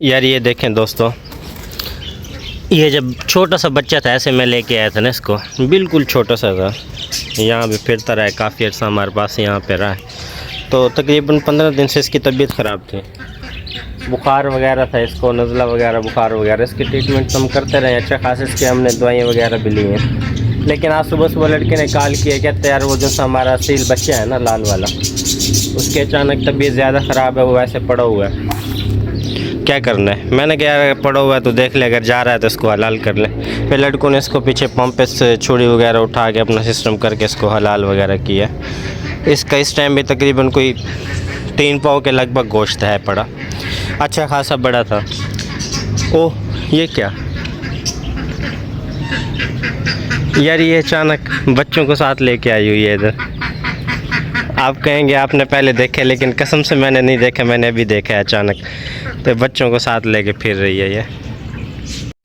यार ये देखें दोस्तों, ये जब छोटा सा बच्चा था ऐसे मैं लेके आया था ना इसको, बिल्कुल छोटा सा था। यहाँ पे फिरता रहा है, काफ़ी अर्सा हमारे पास यहाँ पे रहा है। तो तकरीबन 15 दिन से इसकी तबीयत ख़राब थी, बुखार वगैरह था इसको, नज़ला वगैरह, बुखार वगैरह। इसकी ट्रीटमेंट हम करते रहे, अच्छा खास इसके हमने दवाइयाँ वगैरह भी ली हैं। लेकिन आज सुबह लड़के ने कॉल किया, कहते यार वो जो हमारा सील बच्चा है ना लाल वाला, उसके अचानक तबीयत ज़्यादा ख़राब है, वो ऐसे पड़ा हुआ है, क्या करना है। मैंने कहा यार पड़ा हुआ है तो देख ले, अगर जा रहा है तो इसको हलाल कर ले। फिर लड़कों ने इसको पीछे पंप से छुरी वगैरह उठा के अपना सिस्टम करके इसको हलाल वगैरह किया। इसका इस टाइम भी तकरीबन कोई 3 पाव के लगभग गोश्त है पड़ा, अच्छा खासा बड़ा था। ओह ये क्या यार, ये अचानक बच्चों को साथ लेके आई हुई है इधर। आप कहेंगे आपने पहले देखे, लेकिन कसम से मैंने नहीं देखा, मैंने अभी देखा है अचानक। तो बच्चों को साथ लेके फिर रही है ये।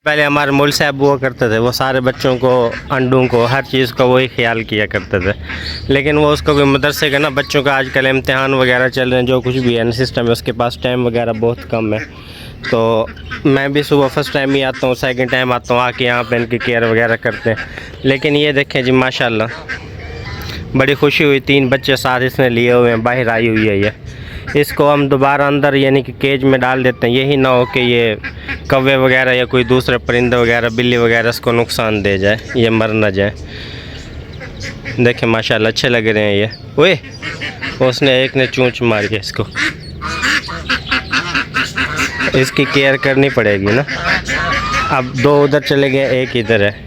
पहले हमारे मौलवी साहब हुआ करते थे, वो सारे बच्चों को, अंडों को, हर चीज़ का वही ख्याल किया करते थे। लेकिन वो उसको कोई मदरसे का ना, बच्चों का आजकल इम्तिहान वगैरह चल रहे हैं, जो कुछ भी है ना सिस्टम है, उसके पास टाइम वगैरह बहुत कम है। तो मैं भी सुबह फर्स्ट टाइम ही आता हूँ, सेकंड टाइम आता हूँ, आके यहाँ पे इनकी केयर वगैरह करते हैं। लेकिन ये देखें जी माशाल्लाह, बड़ी खुशी हुई, 3 बच्चे साथ इसने लिए हुए हैं, बाहर आई हुई है ये। इसको हम दोबारा अंदर यानी कि केज में डाल देते हैं, यही ना हो कि ये कौवे वगैरह या कोई दूसरे परिंदे वगैरह, बिल्ली वगैरह इसको नुकसान दे जाए, ये मर ना जाए। देखें माशाल्लाह अच्छे लग रहे हैं ये। ओए उसने एक ने चूंच मार के इसको, इसकी केयर करनी पड़ेगी ना। अब 2 उधर चले गए, एक इधर है।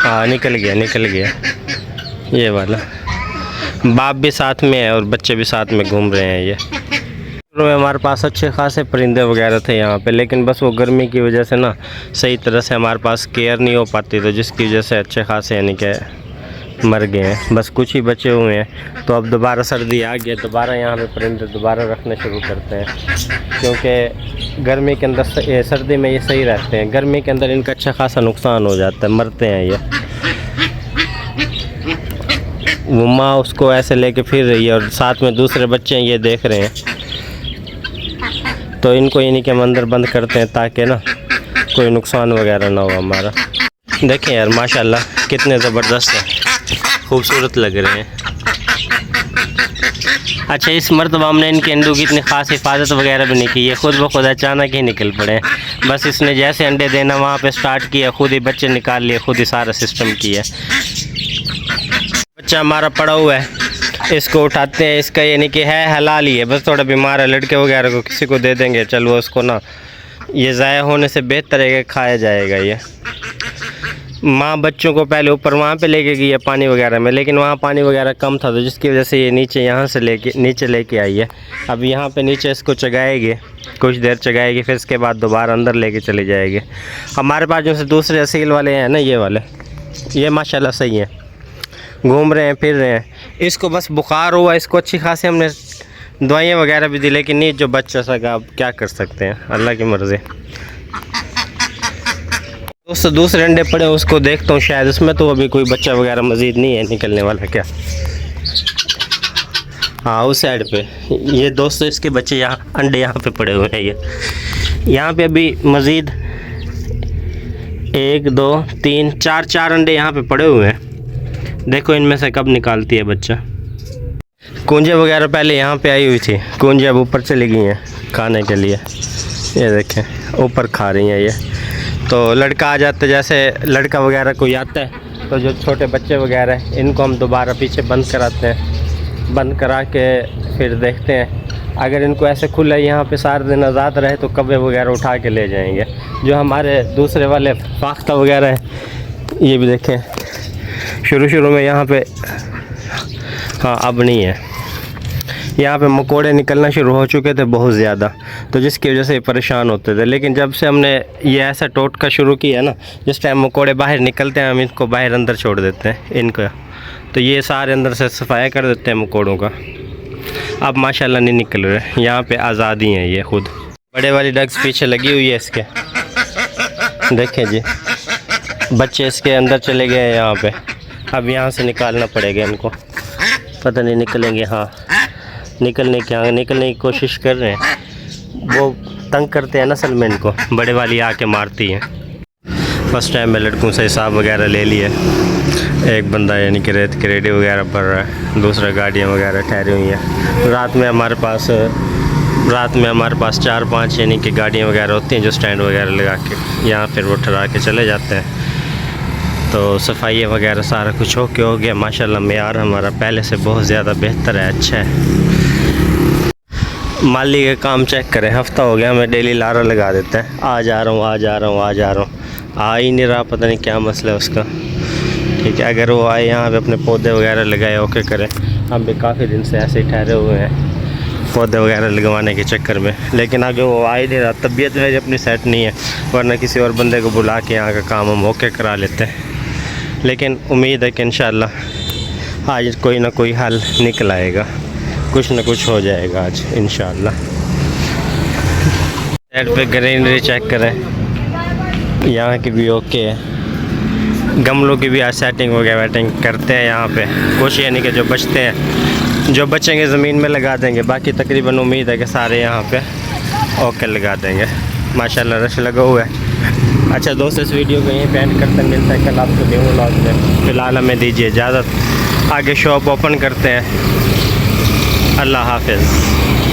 हाँ निकल गया ये वाला। बाप भी साथ में है और बच्चे भी साथ में घूम रहे हैं ये। में हमारे पास अच्छे खासे परिंदे वगैरह थे यहाँ पे, लेकिन बस वो गर्मी की वजह से ना सही तरह से हमारे पास केयर नहीं हो पाती, तो जिसकी वजह से अच्छे खासे यानी कि मर गए हैं, बस कुछ ही बचे हुए हैं। तो अब दोबारा सर्दी आ गई, दोबारा यहाँ पे परिंदे दोबारा रखने शुरू करते हैं, क्योंकि गर्मी के अंदर सर्दी में ये सही रहते हैं, गर्मी के अंदर इनका अच्छा खासा नुकसान हो जाता है, मरते हैं ये। वो माँ उसको ऐसे लेके फिर रही है और साथ में दूसरे बच्चे ये देख रहे हैं। तो इनको यानी कि हम अंदर बंद करते हैं ताकि ना कोई नुकसान वगैरह ना हो हमारा। देखें यार माशाल्लाह कितने ज़बरदस्त हैं, खूबसूरत लग रहे हैं। अच्छा इस मरतबा हमने इनके अंडों की इतनी ख़ास हिफाजत वगैरह भी नहीं की है, खुद ब खुद अचानक ही निकल पड़े हैं। बस इसने जैसे अंडे देना वहाँ पे स्टार्ट किया, खुद ही बच्चे निकाल लिए, खुद ही सारा सिस्टम किया। बच्चा हमारा पड़ा हुआ है, इसको उठाते हैं, इसका यानी कि है हलाल ही है, बस थोड़ा बीमार है, लड़के वगैरह को किसी को दे देंगे, चलो उसको ना, ये ज़ाया होने से बेहतर है कि खाया जाएगा ये। माँ बच्चों को पहले ऊपर वहाँ पे लेके गई है पानी वगैरह में, लेकिन वहाँ पानी वगैरह कम था, तो जिसकी वजह से ये नीचे यहाँ से नीचे लेके आई है। अब यहाँ पे नीचे इसको चगाएगी, कुछ देर चगाएगी, फिर इसके बाद दोबारा अंदर लेके चली जाएगी। हमारे पास जो से दूसरे असील वाले हैं ना, ये वाले, ये माशाल्लाह सही हैं, घूम रहे हैं, फिर रहे हैं। इसको बस बुखार हुआ, इसको अच्छी खासी हमने दवाइयाँ वगैरह भी दी, लेकिन नहीं जो बच्चा सका, अब क्या कर सकते हैं, अल्लाह की मर्ज़ी। दोस्तों दूसरे अंडे पड़े उसको देखता हूँ, शायद उसमें तो अभी कोई बच्चा वगैरह मज़ीद नहीं है निकलने वाला क्या। हाँ उस साइड पे ये दोस्तों इसके बच्चे यहाँ अंडे यहाँ पे पड़े हुए हैं, ये यहाँ पे अभी मज़ीद 1 2 3 4 अंडे यहाँ पे पड़े हुए हैं। देखो इनमें से कब निकालती है बच्चा। कूंजे वगैरह पहले यहाँ पे आई हुई थी, कूंजे अब ऊपर चली गई हैं खाने के लिए, ये देखें ऊपर खा रही हैं ये। तो लड़का आ जाता है, जैसे लड़का वगैरह कोई आता है तो जो छोटे बच्चे वगैरह हैं इनको हम दोबारा पीछे बंद कराते हैं, बंद करा के फिर देखते हैं, अगर इनको ऐसे खुला यहाँ पे सारे दिन आज़ाद रहे तो कब्बे वगैरह उठा के ले जाएंगे। जो हमारे दूसरे वाले फाख्ता वगैरह हैं, ये भी देखें शुरू में यहाँ पे, हाँ अब नहीं है, यहाँ पे मकोड़े निकलना शुरू हो चुके थे बहुत ज़्यादा, तो जिसकी वजह से परेशान होते थे। लेकिन जब से हमने ये ऐसा टोटका शुरू किया ना, जिस टाइम मकोड़े बाहर निकलते हैं हम इनको बाहर अंदर छोड़ देते हैं इनको, तो ये सारे अंदर से सफाया कर देते हैं मकोड़ों का। अब माशाल्लाह नहीं निकल रहे, यहाँ पे आज़ादी हैं ये खुद। बड़े वाली डग्स पीछे लगी हुई है इसके, देखें जी बच्चे इसके अंदर चले गए हैं यहाँ पे। अब यहाँ से निकालना पड़ेगा इनको, पता नहीं निकलेंगे, हाँ निकलने की कोशिश कर रहे हैं। वो तंग करते हैं ना सलमान को, बड़े वाली आके मारती हैं। फर्स्ट टाइम मैं लड़कों से हिसाब वगैरह ले लिए। एक बंदा यानी कि रेत की रेडी वगैरह भर रहा है, दूसरा गाड़ियाँ वगैरह ठहरी हुई हैं। रात में हमारे पास 4-5 यानी कि गाड़ियाँ वगैरह होती हैं जो स्टैंड वगैरह लगा के यहाँ फिर वो ठहरा के चले जाते हैं। तो सफाई वगैरह सारा कुछ हो गया माशाल्लाह। मेयार हमारा पहले से बहुत ज़्यादा बेहतर है, अच्छा है। माली का काम चेक करें, हफ़्ता हो गया हमें डेली लारा लगा देते हैं, आ जा रहा हूँ आ ही नहीं रहा, पता नहीं क्या मसला है उसका। ठीक है, अगर वो आए यहाँ पे अपने पौधे वगैरह लगाए ओके करें। हम भी काफ़ी दिन से ऐसे ही ठहरे हुए हैं पौधे वगैरह लगवाने के चक्कर में, लेकिन आगे वो आ ही नहीं रहा। तबीयत मेरी अपनी सेट नहीं है, वरना किसी और बंदे को बुला के यहाँ का काम हम ओके करा लेते हैं। लेकिन उम्मीद है कि इंशाअल्लाह आज कोई ना कोई हल निकल आएगा, कुछ ना कुछ हो जाएगा आज इंशाअल्लाह। साइड पे ग्रीनरी चेक करें, यहाँ की भी ओके है। गमलों की भी आज सेटिंग वगैरह करते हैं यहाँ पे कुछ, यानी कि जो बचते हैं, जो बचेंगे ज़मीन में लगा देंगे। बाकी तकरीबन उम्मीद है कि सारे यहाँ पे ओके लगा देंगे। माशाल्लाह रश लगा हुआ है। अच्छा दोस्तों, इस वीडियो को यहीं पे एंड करते हैं, मिलता है कल आपको न्यू व्लॉग में। फ़िलहाल हमें दीजिए इजाज़त, आगे शॉप ओपन करते हैं। अल्लाह हाफ़िज़।